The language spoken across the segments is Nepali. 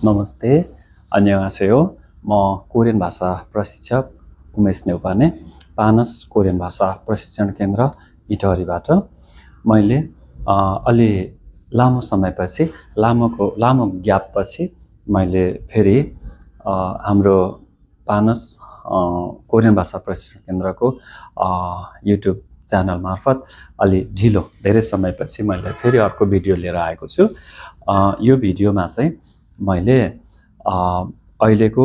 नमस्ते, 안녕하세요. म कोरियन भाषा प्रशिक्षक उमेश नेउपाने पानस कोरियन भाषा प्रशिक्षण केन्द्र इटहरीबाट मैले अलि लामो समयपछि लामो ग्यापपछि मैले फेरि हाम्रो पानस कोरियन भाषा प्रशिक्षण केन्द्रको युट्युब च्यानल मार्फत अलि ढिलो धेरै समयपछि मैले फेरि अर्को भिडियो लिएर आएको छु। यो भिडियोमा चाहिँ मैले अहिलेको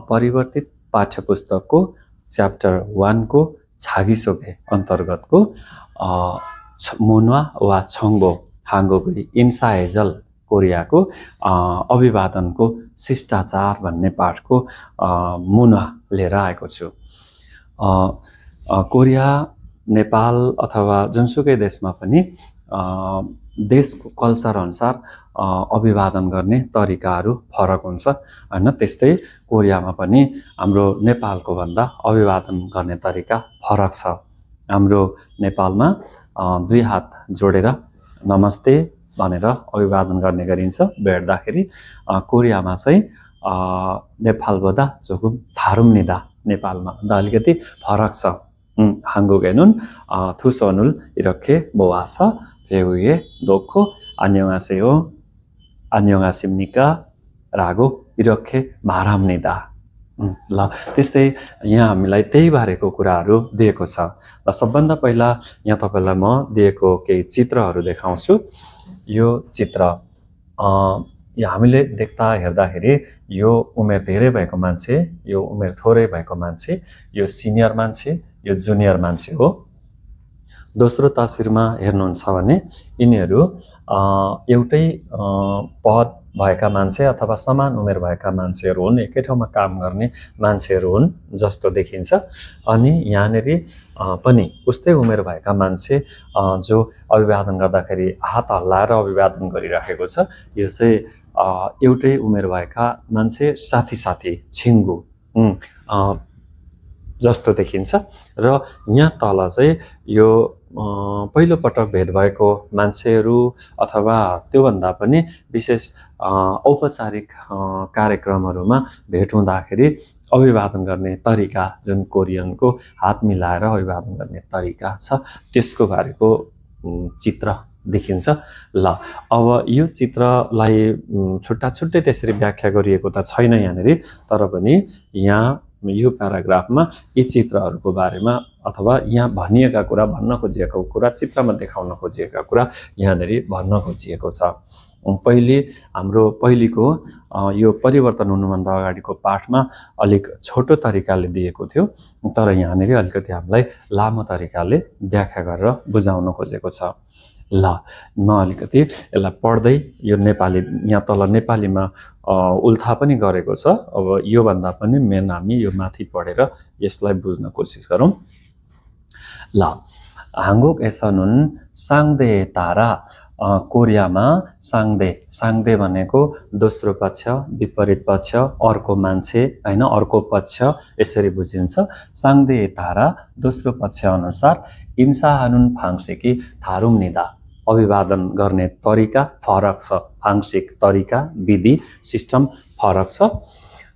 परिवर्तित पाठ्यपुस्तकको च्याप्टर 1 को छागिसोगे अन्तर्गतको मुनवा वा छङ्बो हाङ्गोगुई इन्साएजल कोरियाको अभिवादनको शिष्टाचार भन्ने पाठको मुनवा लिएर आएको छु। कोरिया, नेपाल अथवा जुनसुकै देशमा पनि देशको कल्चर अनुसार अभिवादन गर्ने तरिकाहरू फरक हुन्छ हैन। त्यस्तै कोरियामा पनि हाम्रो नेपालको भन्दा अभिवादन गर्ने तरिका फरक छ। हाम्रो नेपालमा दुई हात जोडेर नमस्ते भनेर अभिवादन गर्ने गरिन्छ भेट्दाखेरि। कोरियामा चाहिँ नेपालभन्दा जोगुम थारुम्निदा नेपालमा भन्दा अलिकति फरक छ। 한국에는 투손을 이렇게 모아서 배우에 놓고 안녕하세요, 안녕하십니까 라고 이렇게 말합니다. ल त्यस्तै यहाँ हामीलाई त्यही बारेको कुराहरू दिएको छ। र सबभन्दा पहिला यहाँ तपाईलाई म दिएको केही चित्रहरू देखाउँछु। यो चित्र हामीले हेर्दाखेरि यो उमेर धेरै भएको मान्छे, यो उमेर थोरै भएको मान्छे, यो सिनियर मान्छे, यो जुनियर मान्छे हो। दोस्रो तस्विरमा हेर्नुहुन्छ भने यिनीहरू एउटै पद भएका मान्छे अथवा समान उमेर भएका मान्छेहरू हुन्, एकै ठाउँमा काम गर्ने मान्छेहरू हुन् जस्तो देखिन्छ। अनि यहाँनेरि पनि उस्तै उमेर भएका मान्छे जो अभिवादन गर्दाखेरि हात हल्लाएर अभिवादन गरिराखेको छ। यो चाहिँ एउटै उमेर भएका मान्छे साथी छिङ्गु जस्तो देखिन्छ। र यहाँ तल चाहिँ यो पहिलो पटक भेट भएको मान्छेहरू अथवा त्योभन्दा पनि विशेष औपचारिक कार्यक्रमहरूमा भेट हुँदाखेरि अभिवादन गर्ने तरिका, जुन कोरियनको हात मिलाएर अभिवादन गर्ने तरिका छ, त्यसको बारेको चित्र देखिन्छ। ल अब यो चित्रलाई छुट्टा छुट्टै त्यसरी व्याख्या गरिएको त छैन यहाँनेरि, तर पनि यहाँ यो प्याराग्राफमा यी चित्रहरूको बारेमा अथवा यहाँ भनिएका कुरा, भन्न खोजिएको कुरा, चित्रमा देखाउन खोजिएका कुरा यहाँनेरि भन्न खोजिएको छ। हाम्रो पहिलेको यो परिवर्तन हुनुभन्दा अगाडिको पाठमा अलिक छोटो तरिकाले दिएको थियो, तर यहाँनेरि अलिकति हामीलाई लामो तरिकाले व्याख्या गरेर बुझाउन खोजेको छ। ल म अलिकति यसलाई पढ्दै यो नेपाली यहाँ तल नेपालीमा उल्था पनि गरेको छ। अब यो भन्दा पनि मेन हामी यो माथि पढेर यसलाई बुझ्न कोसिस गरौँ। ल 한국에서는 상대에 따라 कोरियामा सांगदे भनेको दोस्रो पक्ष, विपरीत पक्ष, अर्को मान्छे हैन, अर्को पक्ष यसरी बुझिन्छ। सांगदे तारा दोस्रो पक्ष अनुसार 인사하는 방식이 다릅니다. अभिवादन गर्ने तरिका फरक छ। भाङ्सिक तरिका, विधि, सिस्टम फरक छ।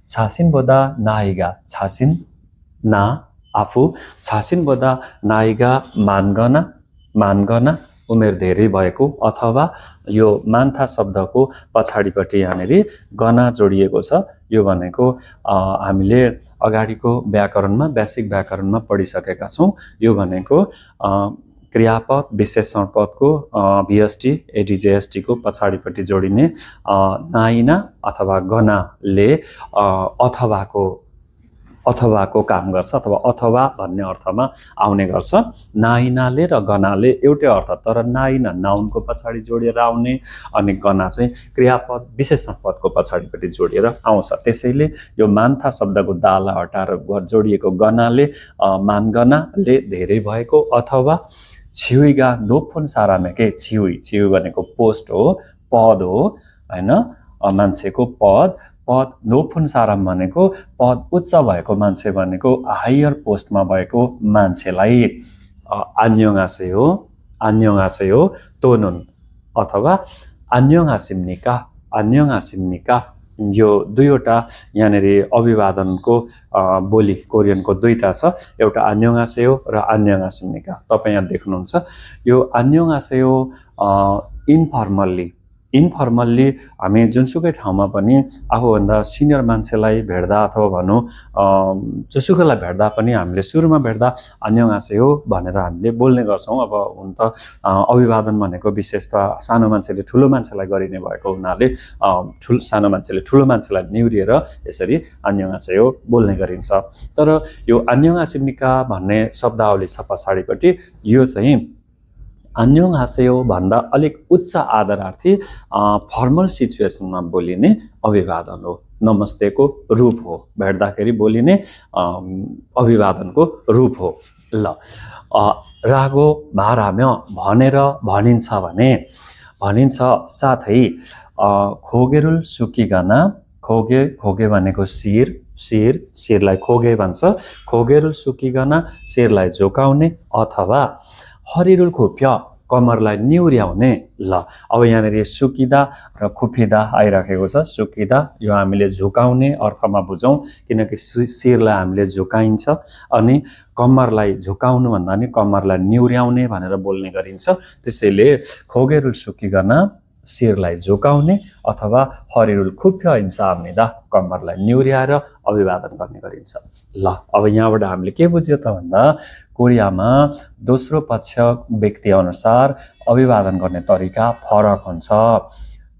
자신보다 나이가 자신 ना आफू, 자신보다 नाइगा मानगना उमेर धेरै भएको, अथवा यो मान्था शब्दको पछाडिपट्टि यहाँनेरि गना जोडिएको छ। यो भनेको हामीले अगाडिको व्याकरणमा, बेसिक व्याकरणमा पढिसकेका छौँ। यो भनेको क्रियापद विशेषण पदको VST ADJST को पछाडिपट्टि जोडिने नाइना अथवा गनाले अथवाको काम गर्छ, अथवा अथवा भन्ने अर्थमा आउने गर्छ। नाइनाले र गनाले एउटै अर्थ, तर नाइना नाउनको पछाडि जोडिएर आउने अनि गना चाहिँ क्रियापद विशेषण पदको पछाडिपट्टि जोडिएर आउँछ। त्यसैले यो मान्था शब्दको दाला हटाएर जोडिएको गनाले मानगनाले धेरै भएको, अथवा छिउइगा 높은 사람에게 छिउ भनेको पोस्ट हो, पद हो हैन, मान्छेको पद 높은 사람 भनेको पद उच्च भएको मान्छे भनेको हायर पोस्टमा भएको मान्छेलाई 안녕하세요 또는 अथवा 안녕하십니까 यो दुईवटा यहाँनिर अभिवादनको बोली कोरियनको दुईटा छ, एउटा 안녕하세요 र 안녕하십니까। तपाईँ यहाँ देख्नुहुन्छ यो 안녕하세요 इन्फर्मल्ली हामी जुनसुकै ठाउँमा पनि आफूभन्दा सिनियर मान्छेलाई भेट्दा अथवा भनौँ जोसुकैलाई भेट्दा पनि हामीले सुरुमा भेट्दा 안녕하세요 भनेर हामीले बोल्ने गर्छौँ। अब हुन त अभिवादन भनेको विशेष त सानो मान्छेले ठुलो मान्छेलाई गरिने भएको हुनाले सानो मान्छेले ठुलो मान्छेलाई निहुरिएर यसरी 안녕하세요 बोल्ने गरिन्छ। तर यो 안녕하십니까 भन्ने शब्दावली छ पछाडिपट्टि, यो चाहिँ 안녕하세요 भन्दा अलिक उच्च आदरार्थी फर्मल सिचुएसनमा बोलिने अभिवादन हो, नमस्तेको रूप हो, भेट्दाखेरि बोलिने अभिवादनको रूप हो। ल रागो भाराम्य भनेर भनिन्छ भने भनिन्छ साथै खोगेरुल सुकिगना, खोगे भनेको शिरलाई खोगे भन्छ, खोगेरुल सुकिगना शिरलाई झुकाउने अथवा हरिरुल खुप्य कमरलाई निहुर्याउने। ल अब यहाँनिर सुकिदा र खुपिदा आइराखेको छ। सुकिदा यो हामीले झुकाउने अर्थमा बुझौँ, किनकि शिरलाई हामीले झुकाइन्छ, अनि कम्मरलाई झुकाउनु भन्दा नि कम्मरलाई निहुर्याउने भनेर बोल्ने गरिन्छ। त्यसैले खोगेरुल सुकिगना शिरलाई झुकाउने अथवा हरिरुल खुप्य हिंसाम्निदा कम्मरलाई निहुर्याएर अभिवादन गर्ने गरिन्छ। ल अब यहाँबाट हामीले के बुझ्यो त भन्दा कोरियामा दोस्रो पक्ष व्यक्ति अनुसार अभिवादन गर्ने तरिका फरक हुन्छ।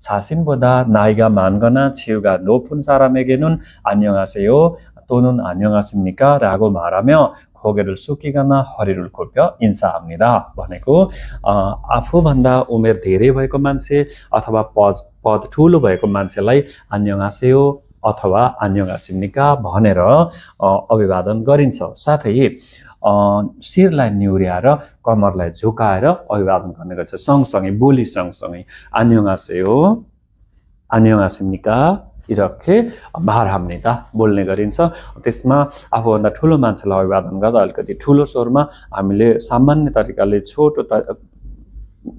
자신보다 나이가 많거나 치유가 높은 사람에게는 안녕하세요 또는 안녕하십니까 라고 말하며 고개를 숙이거나 허리를 굽혀 인사합니다 भनेको आफूभन्दा उमेर धेरै भएको मान्छे अथवा पद ठुलो भएको मान्छेलाई 안녕하세요 अथवा 안녕하십니까 भनेर अभिवादन गरिन्छ। साथै शिरलाई निहुर्याएर कमरलाई झुकाएर अभिवादन गर्ने गर्छ। सँगसँगै बोली सँगसँगै 안녕하세요 안녕하십니까 이렇게 말합니다 बोल्ने गरिन्छ। त्यसमा आफूभन्दा ठुलो मान्छेलाई अभिवादन गर्दा अलिकति ठुलो स्वरमा हामीले सामान्य तरिकाले छोटो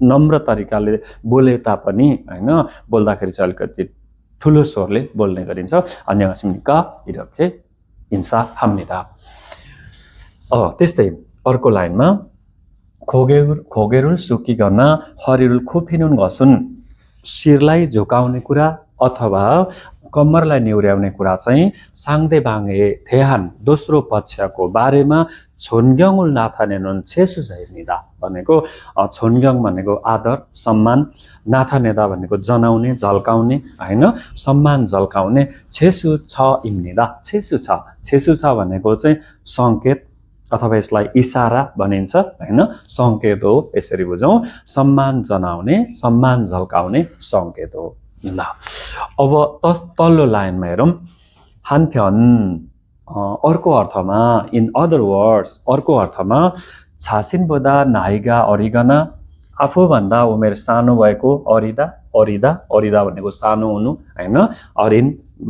नम्र तरिकाले बोले तापनि हैन बोल्दाखेरि चाहिँ अलिकति ठुलो स्वरले बोल्ने गरिन्छ। 안녕하십니까 이렇게 인사합니다। त्यस्तै अर्को लाइनमा 고개를 숙이거나 허리를 굽히는 것은 शिरलाई झुकाउने कुरा अथवा कम्मरलाई निहुर्याउने कुरा चाहिँ 상대방에 대한 दोस्रो पक्षको बारेमा 존경을 나타내는 제수자입니다 भनेको 존경 भनेको आदर सम्मान, 나타내다 भनेको जनाउने झल्काउने हैन, सम्मान झल्काउने 제수처입니다। 제수처 भनेको चाहिँ संकेत अथवा यसलाई इशारा भनिन्छ हैन, संकेत हो, यसरी बुझौं, सम्मान जनाउने सम्मान झल्काउने संकेत हो। ल अब तल्लो लाइनमा हेरौं, 한편 अर्को अर्थमा इन अदर वर्ड्स अर्को अर्थमा 자신보다 나이가 어리거나 आफूभन्दा उमेर सानो भएको अरिदा भनेको सानो हुनु हैन, अरिन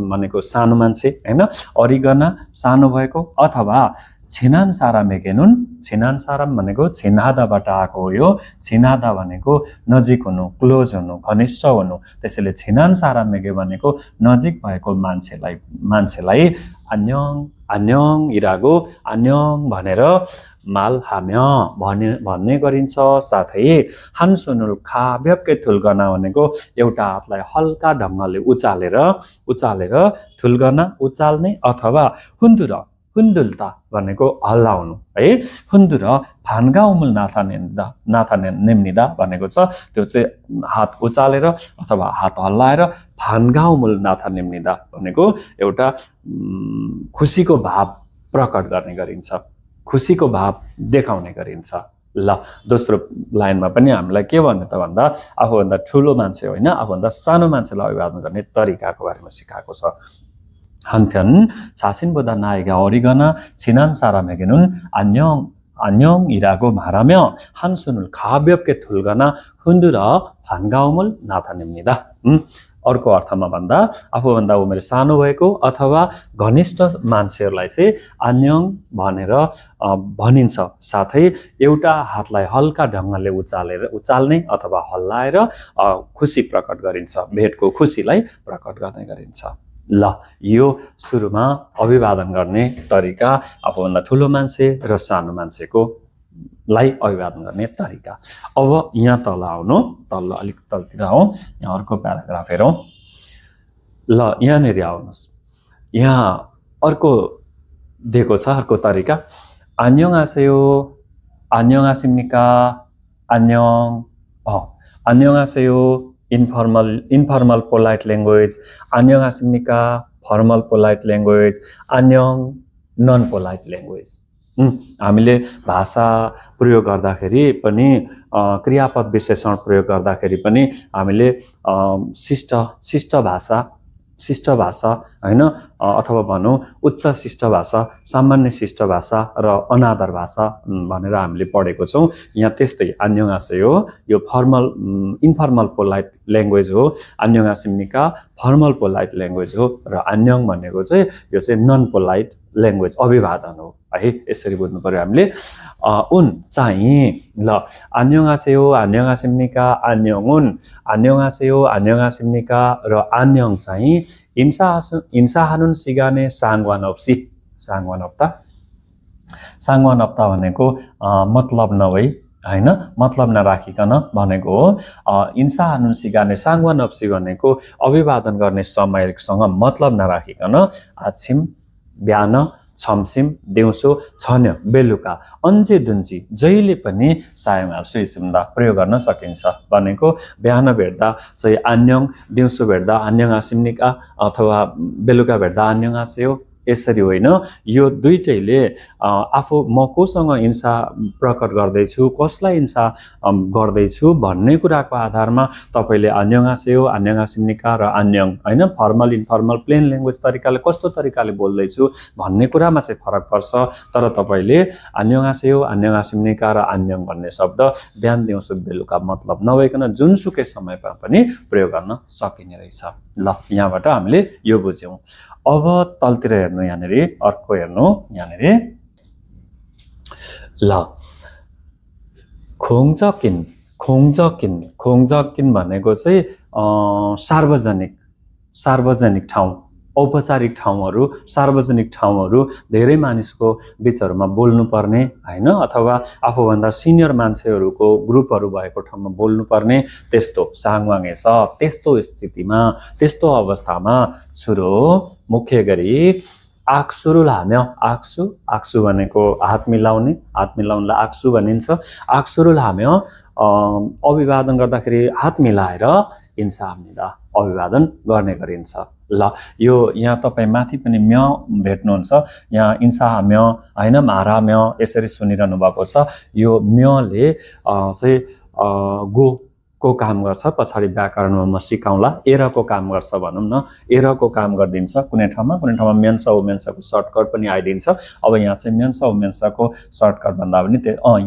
भनेको सानो मान्छे हैन, अरिगना सानो भएको अथवा छिनान सारामेगेनुन, छिनान साराम भनेको छिनादाबाट आएको हो। यो छिनादा भनेको नजिक हुनु, क्लोज हुनु, घनिष्ठ हुनु। त्यसैले छिनान सारामेगे भनेको नजिक भएको मान्छेलाई 안녕 इरागो 안녕 भनेर 말하며 भन्ने गरिन्छ। साथै 한손을 가볍게 들거나 भनेको एउटा हातलाई हल्का ढंगले उचालेर 들거나 उचाल्ने अथवा 흔들다 भनेको हल्लाउनु है, 흔들어 반가움을 나타냅니다 भनेको छ त्यो चाहिँ हात उचालेर अथवा हात हल्लाएर 반가움을 나타냅니다 भनेको एउटा खुसीको भाव प्रकट गर्ने गरिन्छ, खुसीको भाव देखाउने गरिन्छ। ल दोस्रो लाइनमा पनि हामीलाई के भन्ने त भन्दा आफूभन्दा ठुलो मान्छे होइन, आफूभन्दा सानो मान्छेलाई अभिवादन गर्ने तरिकाको बारेमा सिकाएको छ। 한편 자신보다 나이가 어리거나 친한 사람에게는 안녕이라고 말하며 한 손을 가볍게 들거나 흔들어 반가움을 나타냅니다। अर्को अर्थमा भन्दा आफूभन्दा उमेर सानो भएको अथवा घनिष्ठ मान्छेहरूलाई चाहिँ 안녕 भनेर भनिन्छ। साथै एउटा हातलाई हल्का ढंगले उचाल्ने अथवा हल्लाएर खुसी प्रकट गरिन्छ, भेटको खुसीलाई प्रकट गर्ने गरिन्छ। ल यो सुरुमा अभिवादन गर्ने तरिका आफूभन्दा ठुलो मान्छे र सानो मान्छेको लाई अभिवादन गर्ने तरिका। अब यहाँ तल आउनु, तल अलिक तलतिर आउँ, यहाँ अर्को प्याराग्राफ हेरौँ। ल यहाँनिर आउनुहोस्, यहाँ अर्को दिएको छ अर्को तरिका। 안녕하세요, 안녕하십니까, 안녕하세요 informal polite language, 안녕하십니까 formal polite language, 안녕 non polite language। हामीले भाषा प्रयोग गर्दाखेरि पनि क्रियापद विशेषण प्रयोग गर्दाखेरि पनि हामीले शिष्ट भाषा हैन, अथवा भनौं उच्च शिष्ट भाषा, सामान्य शिष्ट भाषा र अनादर भाषा भनेर हामीले पढेको छौं। यहाँ त्यस्तै 안녕하세요 यो फर्मल इन्फर्मल पोलाइट ल्याङ्ग्वेज हो, 안녕하십니까 फर्मल पोलाइट ल्याङ्ग्वेज हो, र 안녕 भनेको चाहिँ यो चाहिँ नन पोलाइट ल्याङ्ग्वेज अभिवादन हो है। यसरी बुझ्नु पर्यो हामीले। उन चाहिँ ल 안녕하세요, 안녕하십니까, 안녕은, 안녕하세요, 안녕하십니까 र 안녕 चाहिँ 인사하는 시간에 상관없다 भनेको मतलब नभई हैन, मतलब नराखिकन भनेको हो। 인사하는 시간에 상관없이 भनेको अभिवादन गर्ने समयसँग मतलब नराखिकन आछिम, बिहान, छमसिम, दिउँसो, छन्य, बेलुका, अन्जेदुन्जी जहिले पनि सायमाल सुइसुम्दा प्रयोग गर्न सकिन्छ भनेको बिहान भेट्दा चाहिँ 안녕, दिउँसो भेट्दा 안녕하십니까 अथवा बेलुका भेट्दा 안녕하세요 यसरी होइन। यो दुईटैले आफू म कोसँग हिंसा प्रकट गर्दैछु, कसलाई हिंसा गर्दैछु भन्ने कुराको आधारमा तपाईले 안녕하세요, 안녕하십니까 र 안녕 हैन फर्मल इन्फर्मल प्लेन ल्याङ्ग्वेज तरिकाले कस्तो तरिकाले बोल्दैछु भन्ने कुरामा चाहिँ फरक पर्छ। तर तपाईले 안녕하세요, 안녕하십니까 र 안녕 भन्ने शब्द बिहान दिउँसो बेलुका मतलब नभइकन जुनसुकै समयमा पनि प्रयोग गर्न सकिने रहेछ। ल यहाँबाट हामीले यो बुझ्यौं। अब तलतिर हेर्नु, यहाँनिर अर्को हेर्नु, यहाँनिर ल खोङजकिन भनेको चाहिँ सार्वजनिक ठाउँ, औपचारिक ठाउँहरू, सार्वजनिक ठाउँहरू, धेरै मानिसको बीचहरुमा बोल्नु पर्ने हैन, अथवा आफूभन्दा सिनियर मान्छेहरुको ग्रुपहरु भएको ठाउँमा बोल्नु पर्ने त्यस्तो सांगवाङे छ। त्यस्तो स्थितिमा, त्यस्तो अवस्थामा छुरो मुख्य गरी आक्सुरुल हाम्य, आक्सु भनेको हात मिलाउनलाई आक्सु भनिन्छ। आक्सुरुल हाम्य अभिवादन गर्दाखेरि हात मिलाएर इन्साम्निदा अभिवादन गर्ने गरिन्छ। ल यो यहाँ तपाई माथि पनि म्य भेट्नुहुन्छ, यहाँ इन्साम्य हैन माराम्य यसरी सुनिरहनु भएको छ। यो म्यले चाहिँ गो को काम गर्छ, पछाडी व्याकरणमा म सिकाउँला। एरको काम गर्छ भनौं न, एरको काम गर्दिन्छ कुनै ठाउँमा मेन्स वुमेन्सको सर्टकट पनि आइदिन्छ। अब यहाँ चाहिँ मेन्स वुमेन्सको सर्टकट भन्दा पनि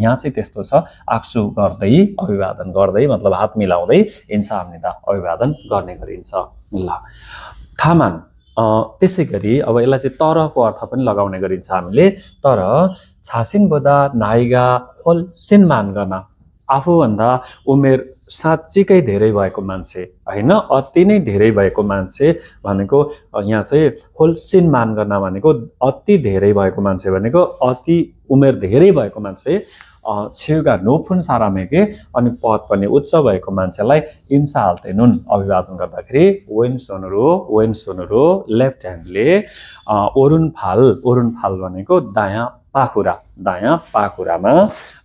यहाँ चाहिँ त्यस्तो छ, आक्सु गर्दै अभिवादन गर्दै मतलब हात मिलाउँदै इन्साम्निदा अभिवादन गर्ने गरिन्छ। ल थामान त्यसैगरी अब यसलाई चाहिँ तरको अर्थ पनि लगाउने गरिन्छ हामीले। तर छासिन बोदा नाइगा होल सिन मानगना, आफूभन्दा उमेर साँच्चीकै धेरै भएको मान्छे हैन, अति नै धेरै भएको मान्छे भनेको यहाँ चाहिँ होलसिन मानगना भनेको अति धेरै भएको मान्छे भनेको अति उमेर धेरै भएको मान्छे। छेउगा नोफुन सारामेके अनि पद पनि उच्च भएको मान्छेलाई इन्सा हाल्दैनुन अभिवादन गर्दाखेरि वेन सोनुरो लेफ्ट ह्यान्डले ओरुन फाल भनेको दायाँ पाखुरामा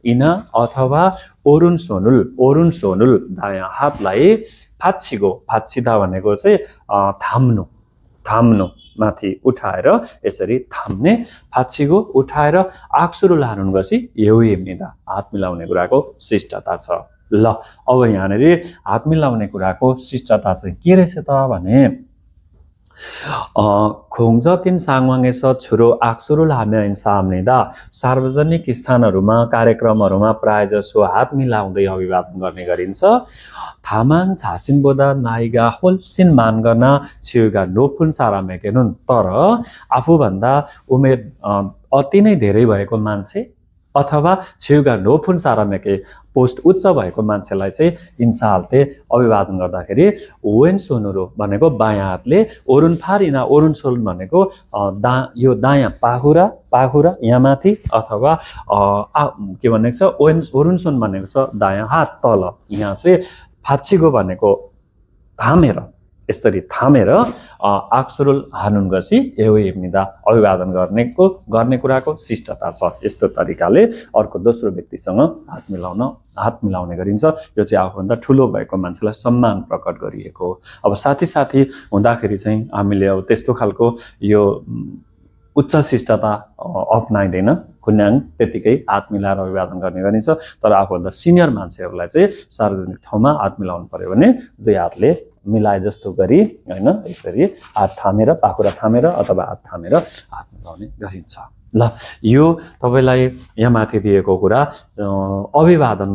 इना अथवा ओरुन सोनुल दायाँ हातलाई फाच्छिदा भनेको चाहिँ थाम्नु माथि उठाएर यसरी थाम्ने, फाच्छिगो उठाएर आक्सुरु लानुन गसी एउइमिदा हात मिलाउने कुराको शिष्टता छ। ल अब यहाँनिर हात मिलाउने कुराको शिष्टता चाहिँ के रहेछ त भने खोङजकिन सांगवाङेस छुरो आक्सुरुल हाम्य इन्साम्निदा, सार्वजनिक स्थानहरुमा कार्यक्रमहरुमा प्रायजसो हात मिलाउँदै अभिवादन गर्ने गरिन्छ। थामाङ छासिनबोदा नाइगा होलसिन मानगना छिउगा नोफुन सारामेकेनुन, तर आफूभन्दा उमेर अति नै धेरै भएको मान्छे अथवा छिउगा नोफुन सारामेके पोस्ट उच्च भएको मान्छेलाई चाहिँ इन्सा हालते अभिवादन गर्दाखेरि वेन सोनुरो भनेको बायाँ हातले ओरुन फारिना ओरुन सोल भनेको यो दायाँ पाखुरा यहाँ माथि अथवा के भनेको छ ओरुन सोन भनेको छ दायाँ हात तल यहाँ चाहिँ फाछिगो भनेको थामेर यसरी थामेर आक्सुरुल हानुन गर्सी एवइमिदा अभिवादन गर्ने कुराको शिष्टता छ। यस्तो तरिकाले अर्को दोस्रो व्यक्तिसँग हात मिलाउने गरिन्छ। यो चाहिँ आफूभन्दा ठुलो भएको मान्छेलाई सम्मान प्रकट गरिएको हो। अब साथी हुँदाखेरि चाहिँ हामीले अब त्यस्तो खालको यो उच्च शिष्टता अपनाइदैन, खुन्याङ त्यतिकै हात मिलाएर अभिवादन गर्ने गरिन्छ। तर आफूभन्दा सिनियर मान्छेहरूलाई चाहिँ सार्वजनिक ठाउँमा हात मिलाउनु पर्यो भने दुई हातले मिलाए जस्तो गरी हैन यसरी हात थामेर पाखुरा थामेर अथवा हात थामेर हात मिलाउने गरिन्छ। ल यो तपाईलाई यहाँ माथि दिएको कुरा अभिवादन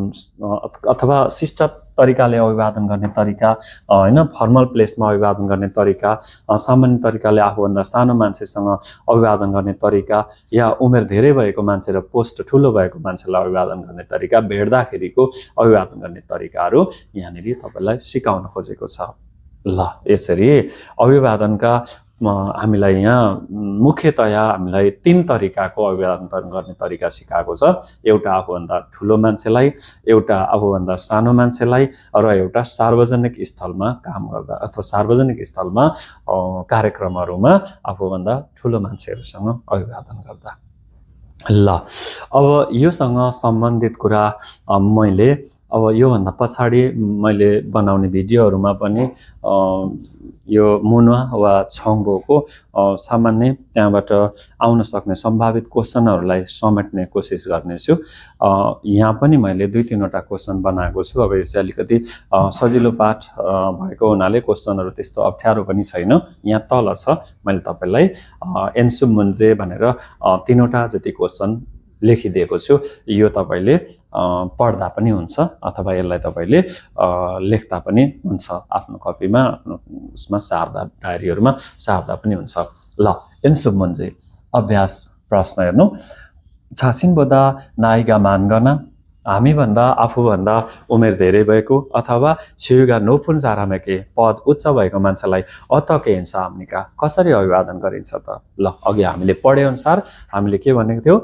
अथवा शिष्ट तरिकाले अभिवादन गर्ने तरिका हैन फर्मल प्लेसमा अभिवादन गर्ने तरिका सामान्य तरिकाले आफूभन्दा सानो मान्छेसँग अभिवादन गर्ने तरिका या उमेर धेरै भएको मान्छे र पोस्ट ठुलो भएको मान्छेलाई अभिवादन गर्ने तरिका भेट्दाखेरिको अभिवादन गर्ने तरिकाहरू यहाँनिर तपाईलाई सिकाउन खोजेको छ। ल यसरी अभिवादनका हामीलाई यहाँ मुख्यतया हामीलाई 3 तरिकाको अभिवादन गर्ने तरिका सिकाएको छ। एउटा आफूभन्दा ठुलो मान्छेलाई, एउटा आफूभन्दा सानो मान्छेलाई र एउटा सार्वजनिक स्थलमा काम गर्दा अथवा सार्वजनिक स्थलमा कार्यक्रमहरुमा आफूभन्दा ठुलो मान्छेहरुसँग अभिवादन गर्दा। ल अब योसँग सम्बन्धित कुरा मैले अब योभन्दा पछाडि मैले बनाउने भिडियोहरुमा पनि यो मुनुवा वा छङ्बोको सामान्य त्यहाँबाट आउन सक्ने सम्भावित क्वेशनहरुलाई समेट्ने कोसिस गर्नेछु। यहाँ पनि मैले 2-3 वटा क्वेशन बनाएको छु। अब यो चाहिँ अलिकति सजिलो पाठ भएको हुनाले क्वेशनहरु त्यस्तो अप्ठ्यारो पनि छैन। यहाँ तल छ मैले तपाईलाई एन्सु मुन्जे भनेर 3 वटा जति क्वेशन लेखिदिएको छु। यो तपाईले पढ्दा पनि हुन्छ अथवा यसलाई तपाईले लेख्दा पनि हुन्छ। आफ्नो कपीमा आफ्नो उसमा सार्दा डायरीहरुमा सार्दा पनि हुन्छ। ल एन्सु मुन्जे अभ्यास प्रश्न हेर्नु। छासिन बोदा नाइगा मानगना हामीभन्दा आफूभन्दा उमेर धेरै भएको अथवा छिउगा नोफुन सारामेके पद उच्च भएको मान्छेलाई अतके हिंसा हाम्निका कसरी अभिवादन गरिन्छ त? ल अघि हामीले पढे अनुसार हामीले के भनेको थियो?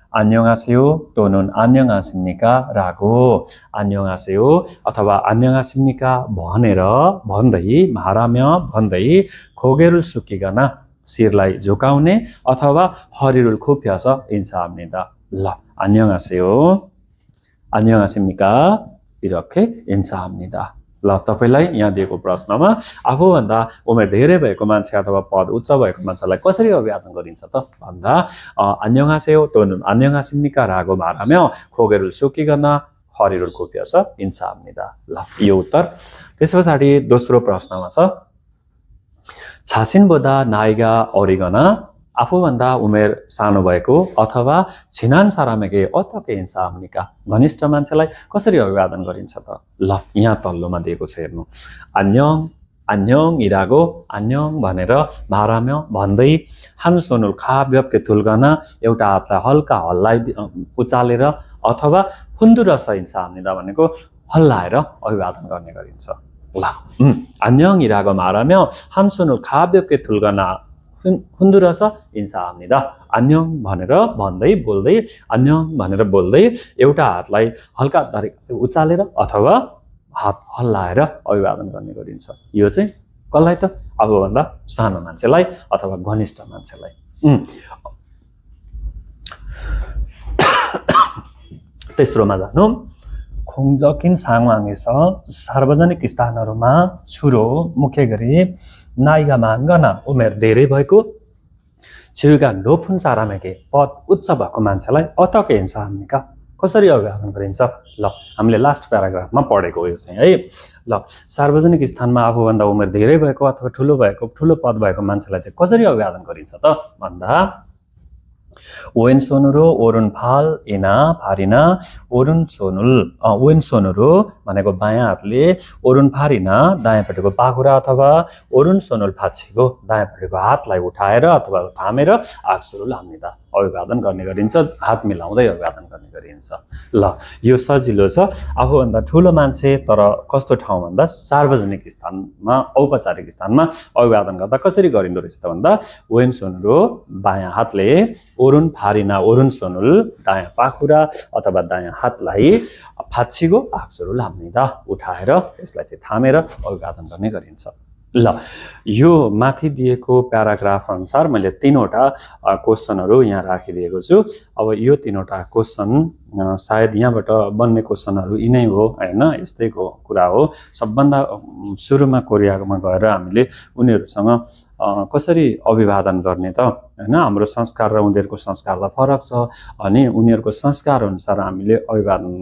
안녕하세요 또는 안녕하십니까 라고 안녕하세요 अथवा 안녕하십니까 भन्दै 말하며 भन्दै 고개를 숙이거나 शिरलाई झुकाउने अथवा 허리를 굽혀서 인사합니다. ल 안녕하세요 안녕하십니까 이렇게 인사합니다. ल तपाईलाई यहाँ दिएको प्रश्नमा आफूभन्दा उमेर धेरै भएको मान्छे अथवा पद उच्च भएको मान्छेलाई कसरी अभिवादन गरिन्छ त भन्दा 안녕하세요 또는 안녕하십니까 라고 말하며 고개를 숙이거나 허리를 굽혀서 인사합니다. ल यो उत्तर। त्यसपछि दोस्रो प्रश्नमा छ 자신보다 나이가 어리거나 आफूभन्दा उमेर सानो भएको अथवा छिनान सारामेके अतके 인사합니까 घनिष्ठ मान्छेलाई कसरी अभिवादन गरिन्छ त? ल यहाँ तल्लोमा दिएको छ हेर्नु। 안녕이라고 안녕 भनेर 말하며 भन्दै 한 손을 가볍게 들거나 एउटा हातलाई हल्का उचालेर अथवा 흔들어서 인사합니다 भनेको हल्लाएर अभिवादन गर्ने गरिन्छ। ल 안녕이라고 말하며 한 손을 가볍게 들거나 흔들어서 인사합니다. 안녕 भनेर भन्दै बोल्दै 안녕 भनेर बोल्दै एउटा हातलाई हल्का उचालेर अथवा हात हल्लाएर अभिवादन गर्ने गरिन्छ। यो चाहिँ कसलाई त? आफूभन्दा सानो मान्छेलाई अथवा घनिष्ठ मान्छेलाई। तेस्रोमा जानु। खोङजकिन 상황에서 सार्वजनिक स्थानहरुमा छुरो मुख्य गरी नाइगा मानगना उमेर धेरै भएको छिउगा नोफुन सारामेके पद उच्च भएको मान्छेलाई अतके 인사합니까 कसरी अभिवादन गरिन्छ? ल हामीले लास्ट प्याराग्राफमा पढेको यो चाहिँ है। ल सार्वजनिक स्थानमा आफूभन्दा उमेर धेरै भएको अथवा ठुलो पद भएको मान्छेलाई चाहिँ कसरी अभिवादन गरिन्छ त भन्दा 왼손으로 오른팔이나 발이나 왼손으로 भनेको बायाँ हातले 오른팔이나 दायाँपट्टिको पाखुरा अथवा ओरुनसोनुल फाछेको दायाँपट्टिको हातलाई उठाएर अथवा थामेर आक्सुरुल हाम्निदा अभिवादन गर्ने गरिन्छ, हात मिलाउँदै अभिवादन गर्ने गरिन्छ। ल यो सजिलो छ। आफूभन्दा ठुलो मान्छे तर कस्तो ठाउँ भन्दा सार्वजनिक स्थानमा औपचारिक स्थानमा अभिवादन गर्दा कसरी गरिँदो रहेछ त भन्दा वेन सोनुरो बायाँ हातले ओरुन फारिना ओरुन सोनुल दायाँ पाखुरा अथवा दायाँ हातलाई फाछिगो आक्सुरु लाम्निदा उठाएर यसलाई चाहिँ थामेर अभिवादन गर्ने गरिन्छ। ल यो माथि दिएको प्याराग्राफ अनुसार मैले 3वटा क्वेसनहरू यहाँ राखिदिएको छु। अब यो 3वटा क्वेसन सायद यहाँबाट बन्ने क्वेसनहरू यिनै हो हैन, यस्तैको कुरा हो। सबभन्दा सुरुमा कोरियामा गएर हामीले उनीहरुसँग कसरी अभिवादन गर्ने त हैन, हाम्रो संस्कार र उनीहरुको संस्कार त फरक छ। अनि उनीहरुको संस्कार अनुसार हामीले अभिवादन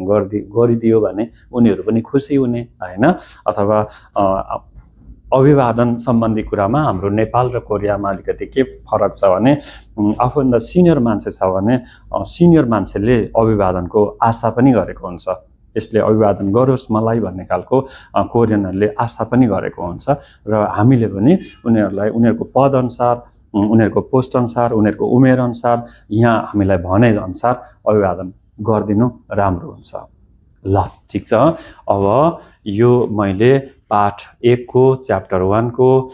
गरिदियो भने उनीहरु पनि खुसी हुने हैन। अथवा अभिवादन सम्बन्धी कुरामा हाम्रो नेपाल र कोरियामा अलिकति के फरक छ भने आफूभन्दा सिनियर मान्छे छ भने सिनियर मान्छेले अभिवादनको आशा पनि गरेको हुन्छ। यसले अभिवादन गरोस् मलाई भन्ने खालको कोरियनहरुले आशा पनि गरेको हुन्छ र हामीले पनि उनीहरुलाई उनीहरुको पद अनुसार, उनीहरुको पोस्ट अनुसार, उनीहरुको उमेर अनुसार यहाँ हामीलाई भने अनुसार अभिवादन गर्दिनु राम्रो हुन्छ। ल ठीक छ। अब यो मैले पाठ 1 को च्याप्टर 1 को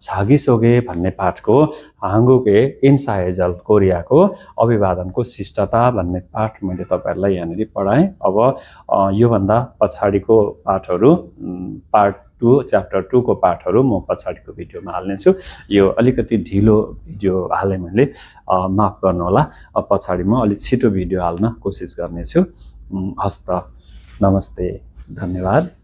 छागिसोगे भन्ने पाठको हाङ्गुके इन्साएजल कोरियाको अभिवादनको शिष्टता भन्ने पाठ मैले तपाईहरुलाई यहाँनेरि पढाएँ। अब यो भन्दा पछाडीको पाठहरु पार्ट 2 च्याप्टर 2 को पाठहरु म पछाडीको भिडियोमा हाल्ने छु। यो अलिकति ढिलो भिडियो हाले मैले, माफ गर्नु होला। पछाडी म अलि छिटो भिडियो हाल्न कोसिस गर्ने छु। हस्त नमस्ते, धन्यवाद।